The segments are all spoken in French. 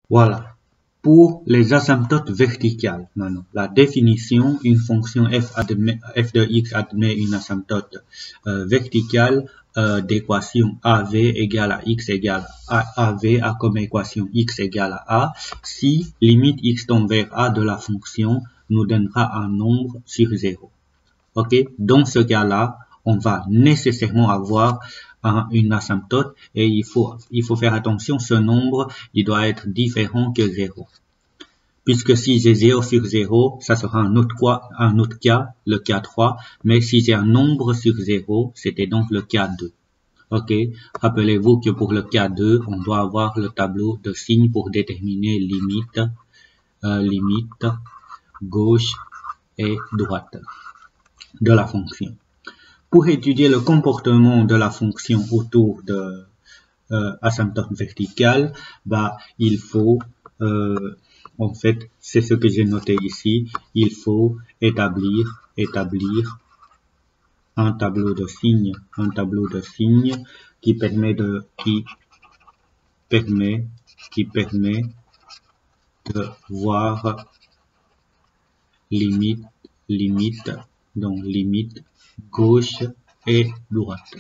Voilà. Pour les asymptotes verticales, maintenant, la définition, une fonction f de x admet une asymptote verticale d'équation AV égale à x égale à AV a comme équation x égale à A si limite x tend vers A de la fonction nous donnera un nombre sur 0. Ok, dans ce cas-là, on va nécessairement avoir une asymptote et il faut faire attention, ce nombre, il doit être différent que 0. Puisque si j'ai 0 sur 0, ça sera un autre cas, le cas 3, mais si j'ai un nombre sur 0, c'était donc le cas 2. Ok, rappelez-vous que pour le cas 2, on doit avoir le tableau de signes pour déterminer limite gauche et droite de la fonction. Pour étudier le comportement de la fonction autour de asymptote verticale, il faut, en fait, c'est ce que j'ai noté ici, il faut établir un tableau de signes qui permet de voir limite gauche et droite.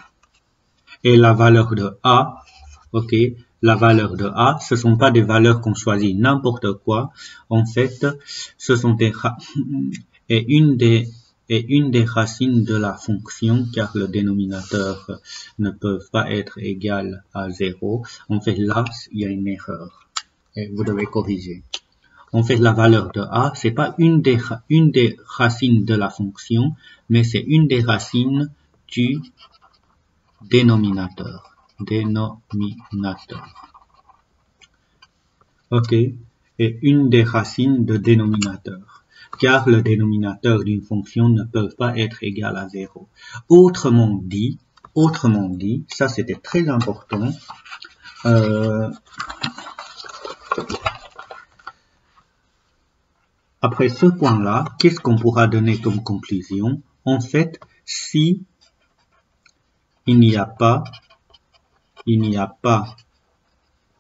Et la valeur de A, ok, la valeur de A, ce sont pas des valeurs qu'on choisit n'importe quoi. En fait, ce sont une des racines de la fonction, car le dénominateur ne peut pas être égal à 0. En fait, là, il y a une erreur. Et vous devez corriger. En fait, la valeur de A, c'est pas une des racines de la fonction, mais c'est une des racines du dénominateur. Ok, et une des racines de dénominateur, car le dénominateur d'une fonction ne peut pas être égal à 0. Autrement dit, ça c'était très important, après ce point-là, qu'est-ce qu'on pourra donner comme conclusion? En fait, si il n'y a pas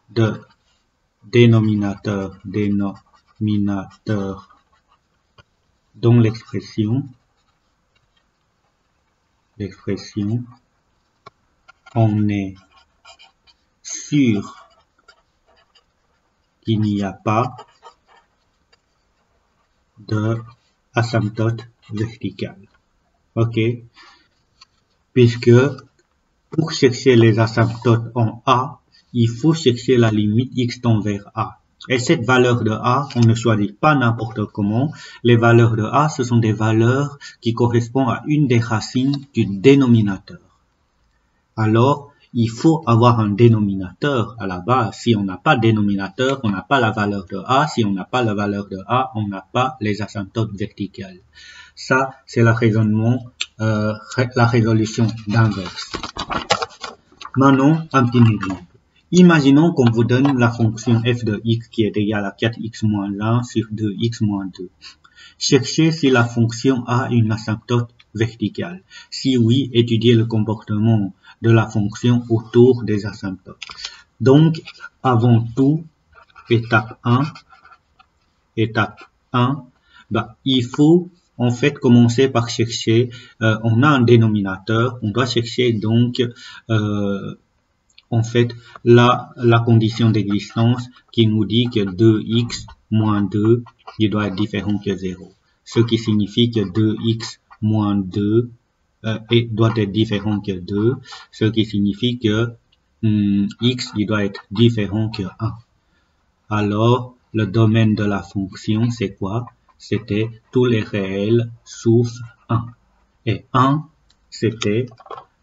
de dénominateur dans l'expression, on est sûr qu'il n'y a pas de asymptote verticale. Ok, puisque pour chercher les asymptotes en A, il faut chercher la limite x tend vers A. Et cette valeur de A, on ne choisit pas n'importe comment. Les valeurs de A, ce sont des valeurs qui correspondent à une des racines du dénominateur. Alors, il faut avoir un dénominateur à la base. Si on n'a pas de dénominateur, on n'a pas la valeur de A. Si on n'a pas la valeur de A, on n'a pas les asymptotes verticales. Ça, c'est le raisonnement, la résolution d'inverse. Maintenant, un petit exemple. Imaginons qu'on vous donne la fonction f de x qui est égale à 4x moins 1 sur 2x moins 2. Cherchez si la fonction a une asymptote verticale. Si oui, étudiez le comportement de la fonction autour des asymptotes. Donc, avant tout, étape 1, il faut en fait commencer par chercher, on a un dénominateur, on doit chercher donc en fait la condition d'existence qui nous dit que 2x moins 2 il doit être différent que 0. Ce qui signifie que 2x moins 2 doit être différent que 2, ce qui signifie que x il doit être différent que 1. Alors, le domaine de la fonction, c'est quoi? C'était tous les réels sauf 1. Et 1, c'était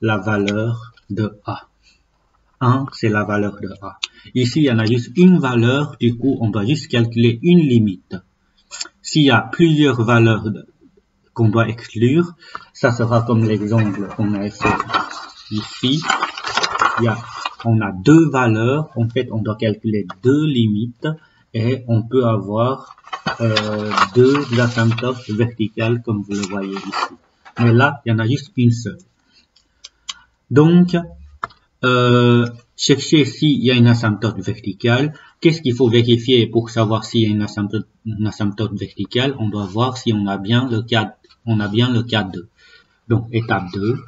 la valeur de A. 1, c'est la valeur de A. Ici, il y en a juste une valeur, du coup, on doit juste calculer une limite. S'il y a plusieurs valeurs qu'on doit exclure, ça sera comme l'exemple qu'on a fait ici. On a deux valeurs, en fait, on doit calculer deux limites et on peut avoir deux asymptotes verticales comme vous le voyez ici. Mais là, il y en a juste une seule. Donc, chercher s'il y a une asymptote verticale. Qu'est-ce qu'il faut vérifier pour savoir s'il y a une asymptote verticale? On doit voir si on a bien le cas, cas 2. Donc, étape 2.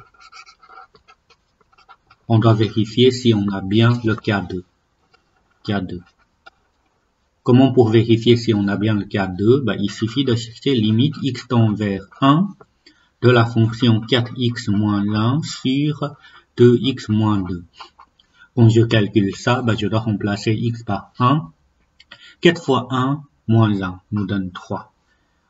On doit vérifier si on a bien le cas 2. Cas 2. Comment pour vérifier si on a bien le cas 2? Il suffit de chercher limite x tend vers 1 de la fonction 4x moins 1 sur 2x moins 2. Quand je calcule ça, je dois remplacer x par 1. 4 fois 1 moins 1 nous donne 3.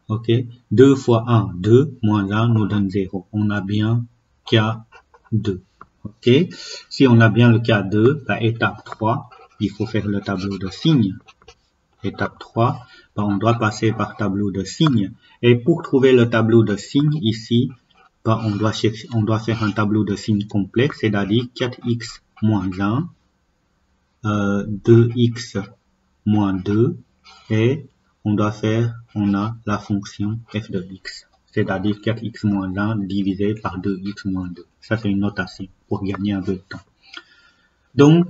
Ok, 2 fois 1, 2, moins 1 nous donne 0. On a bien cas 2. Ok, si on a bien le cas 2, étape 3, il faut faire le tableau de signes. Étape 3, on doit passer par tableau de signes. Et pour trouver le tableau de signes ici, on doit faire un tableau de signes complet, c'est-à-dire 4x moins 1, 2x moins 2, et on a la fonction f de x, c'est-à-dire 4x moins 1 divisé par 2x moins 2. Ça, c'est une notation pour gagner un peu de temps. Donc,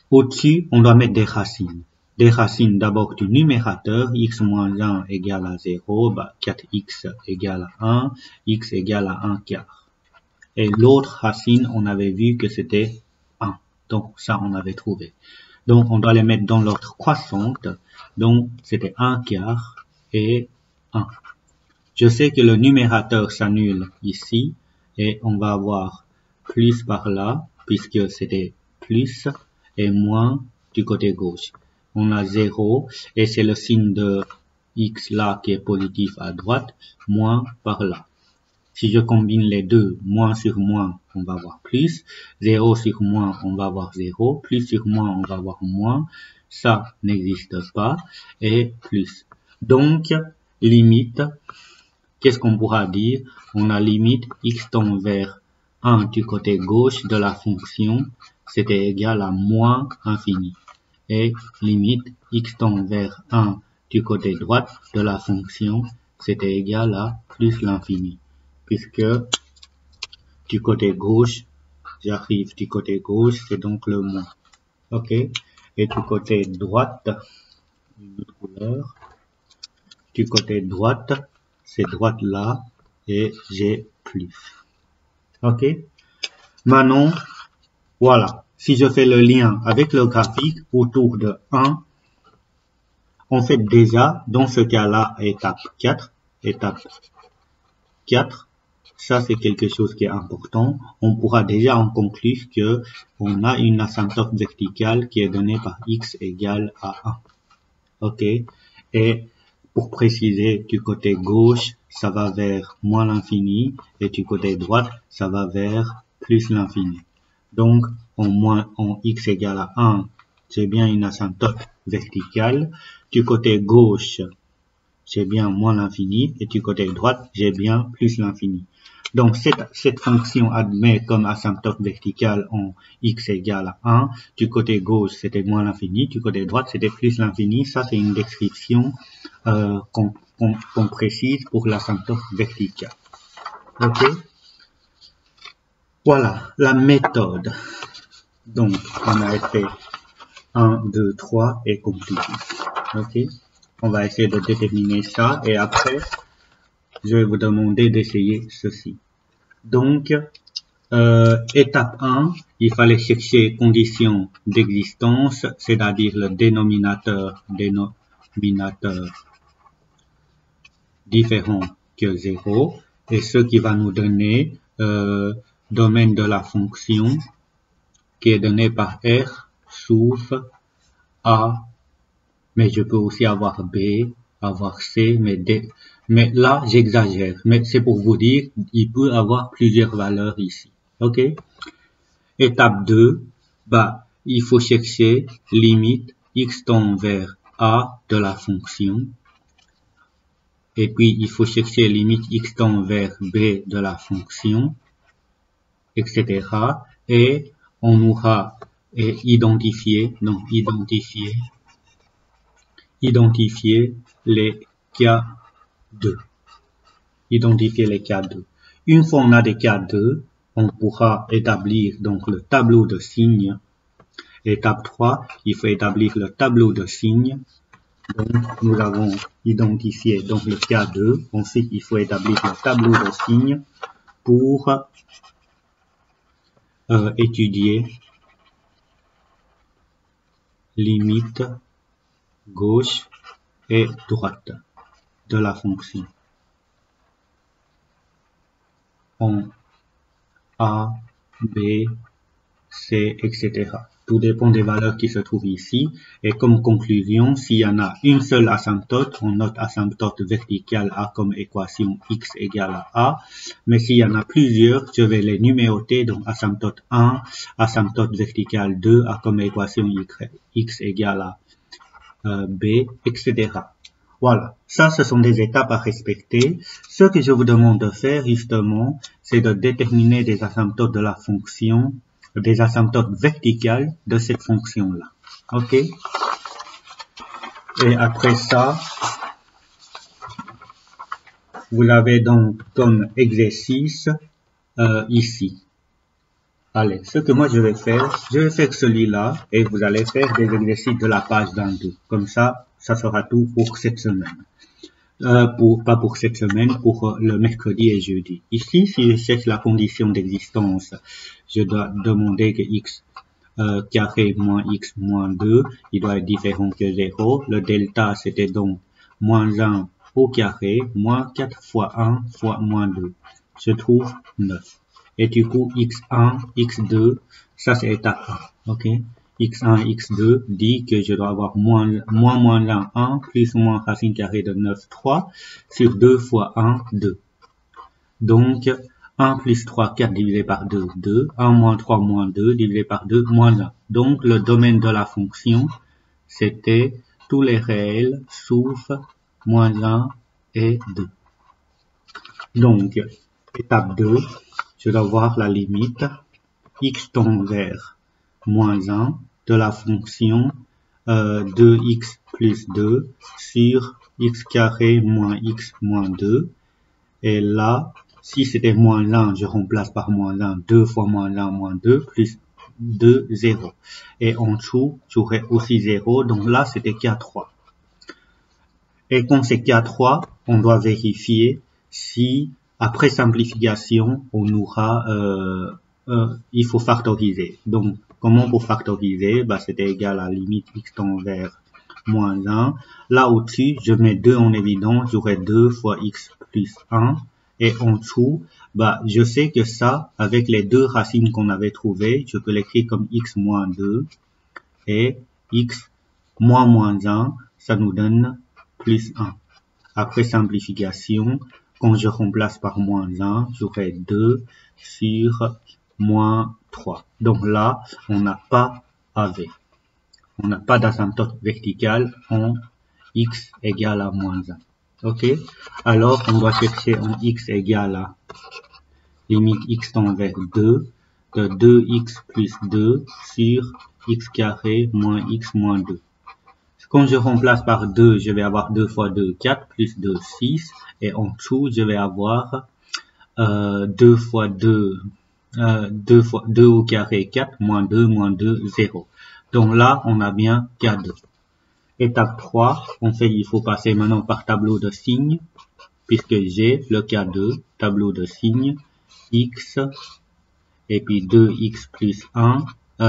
au-dessus, on doit mettre des racines. Des racines d'abord du numérateur, x moins 1 égale à 0, 4x égale à 1, x égale à 1 quart. Et l'autre racine, on avait vu que c'était 1. Donc, ça, on avait trouvé. Donc, on doit les mettre dans l'ordre croissante. Donc, c'était 1 quart et 1. Je sais que le numérateur s'annule ici et on va avoir plus par là, puisque c'était plus et moins du côté gauche. On a 0 et c'est le signe de x là qui est positif à droite, moins par là. Si je combine les deux, moins sur moins, on va avoir plus. 0 sur moins, on va avoir 0. Plus sur moins, on va avoir moins. Ça n'existe pas. Et plus. Donc, limite, qu'est-ce qu'on pourra dire? On a limite x tend vers 1 du côté gauche de la fonction, c'était égal à moins infini. Et limite x tend vers 1 du côté droite de la fonction, c'était égal à plus l'infini. Puisque du côté gauche, j'arrive du côté gauche, c'est donc le moins. Ok. Et du côté droite, une autre couleur. Du côté droite, c'est droite là, et j'ai plus. Ok. Maintenant, voilà. Si je fais le lien avec le graphique autour de 1, on fait déjà, dans ce cas-là, étape 4, ça c'est quelque chose qui est important. On pourra déjà en conclure que on a une asymptote verticale qui est donnée par x égale à 1. Ok. Et pour préciser, du côté gauche, ça va vers moins l'infini, et du côté droite, ça va vers plus l'infini. Donc, en x égale à 1, j'ai bien une asymptote verticale. Du côté gauche, j'ai bien moins l'infini, et du côté droite, j'ai bien plus l'infini. Donc, cette fonction admet comme asymptote verticale en x égale à 1. Du côté gauche, c'était moins l'infini. Du côté droite, c'était plus l'infini. Ça, c'est une description qu'on précise pour l'asymptote verticale. Ok. Voilà, la méthode. Donc, on a fait 1, 2, 3 et compliqué. Ok. On va essayer de déterminer ça et après, je vais vous demander d'essayer ceci. Donc, étape 1, il fallait chercher conditions d'existence, c'est-à-dire le dénominateur différent que 0, et ce qui va nous donner domaine de la fonction qui est donné par R, sauf A, mais je peux aussi avoir B, avoir C, mais là j'exagère, mais c'est pour vous dire, il peut avoir plusieurs valeurs ici. Ok. Étape 2, il faut chercher limite x tend vers A de la fonction. Et puis, il faut chercher limite x tend vers B de la fonction, etc. Et on aura identifié les cas 2. Identifier les cas 2. Une fois on a des cas 2, on pourra établir donc le tableau de signes. Étape 3, il faut établir le tableau de signes. Donc, nous avons identifié donc le cas 2. Ensuite, il faut établir le tableau de signes pour étudier limite gauche et droite de la fonction en A, B, C, etc. Tout dépend des valeurs qui se trouvent ici. Et comme conclusion, s'il y en a une seule asymptote, on note asymptote verticale A comme équation x égale à A. Mais s'il y en a plusieurs, je vais les numéroter. Donc asymptote 1, asymptote verticale 2, A comme équation x égale à B, etc. Voilà, ça ce sont des étapes à respecter. Ce que je vous demande de faire justement, c'est de déterminer des asymptotes de la fonction, des asymptotes verticales de cette fonction-là. Ok? Et après ça, vous l'avez donc comme exercice ici. Allez, ce que moi je vais faire celui-là et vous allez faire des exercices de la page 22. Comme ça sera tout pour cette semaine. Pas pour cette semaine, pour le mercredi et jeudi. Ici, si je cherche la condition d'existence, je dois demander que x carré moins x moins 2, il doit être différent que 0. Le delta, c'était donc moins 1 au carré, moins 4 fois 1 fois moins 2. Je trouve 9. Et du coup, x1, x2, ça c'est étape 1. Ok? x1, x2 dit que je dois avoir moins 1 plus ou moins racine carrée de 9, 3 sur 2 fois 1, 2. Donc, 1 plus 3, 4 divisé par 2, 2. 1 moins 3 moins 2 divisé par 2, moins 1. Donc, le domaine de la fonction, c'était tous les réels sauf moins 1 et 2. Donc, étape 2, je dois voir la limite x tend vers moins 1 de la fonction 2x plus 2 sur x carré moins x moins 2. Et là, si c'était moins 1, je remplace par moins 1, 2 fois moins 1 moins 2, plus 2, 0. Et en dessous, j'aurais aussi 0, donc là, c'était K3. Et quand c'est K3, on doit vérifier si, après simplification, on aura, il faut factoriser. Donc, comment pour factoriser? Bah, c'était égal à limite x tend vers moins 1. Là, au-dessus, je mets 2 en évidence, j'aurai 2 fois x plus 1. Et en dessous, bah, je sais que ça, avec les deux racines qu'on avait trouvées, je peux l'écrire comme x moins 2 et x moins 1, ça nous donne plus 1. Après simplification, quand je remplace par moins 1, j'aurai 2 sur moins 3. Donc là, on n'a pas AV. On n'a pas d'asymptote verticale en x égale à moins 1. Ok? Alors, on doit chercher en x égale à limite x tend vers 2 de 2x plus 2 sur x carré moins x moins 2. Quand je remplace par 2, je vais avoir 2 fois 2, 4, plus 2, 6. Et en dessous, je vais avoir 2 fois 2, 2 fois 2 au carré, 4, moins 2, 0. Donc là, on a bien K2. Étape 3, il faut passer maintenant par tableau de signes, puisque j'ai le K2, tableau de signes, x, et puis 2x plus 1,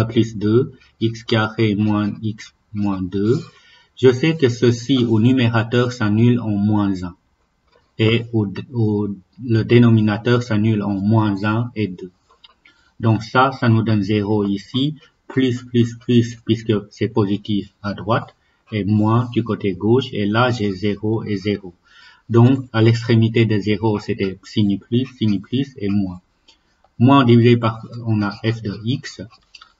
plus 2, x carré moins x moins 2. Je sais que ceci au numérateur s'annule en moins 1 et le dénominateur s'annule en moins 1 et 2. Donc ça nous donne 0 ici, plus, puisque c'est positif à droite, et moins du côté gauche, et là j'ai 0 et 0. Donc à l'extrémité de 0, c'était signe plus, et moins. Moins divisé par, on a f de x,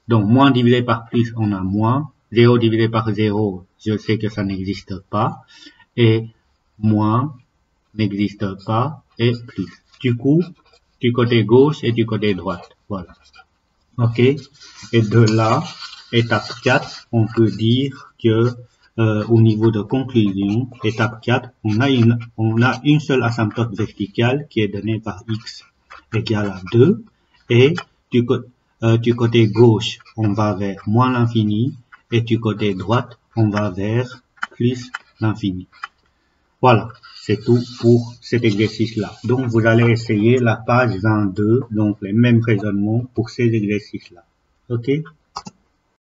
donc moins divisé par plus, on a moins. 0 divisé par 0, je sais que ça n'existe pas. Et moins n'existe pas. Et plus. Du coup, du côté gauche et du côté droite. Voilà. Ok. Et de là, étape 4, on peut dire que au niveau de conclusion, étape 4, on a une seule asymptote verticale qui est donnée par x égale à 2. Et du côté gauche, on va vers moins l'infini, et du côté droite, on va vers plus l'infini. Voilà, c'est tout pour cet exercice-là. Donc, vous allez essayer la page 22, donc les mêmes raisonnements pour ces exercices-là. OK?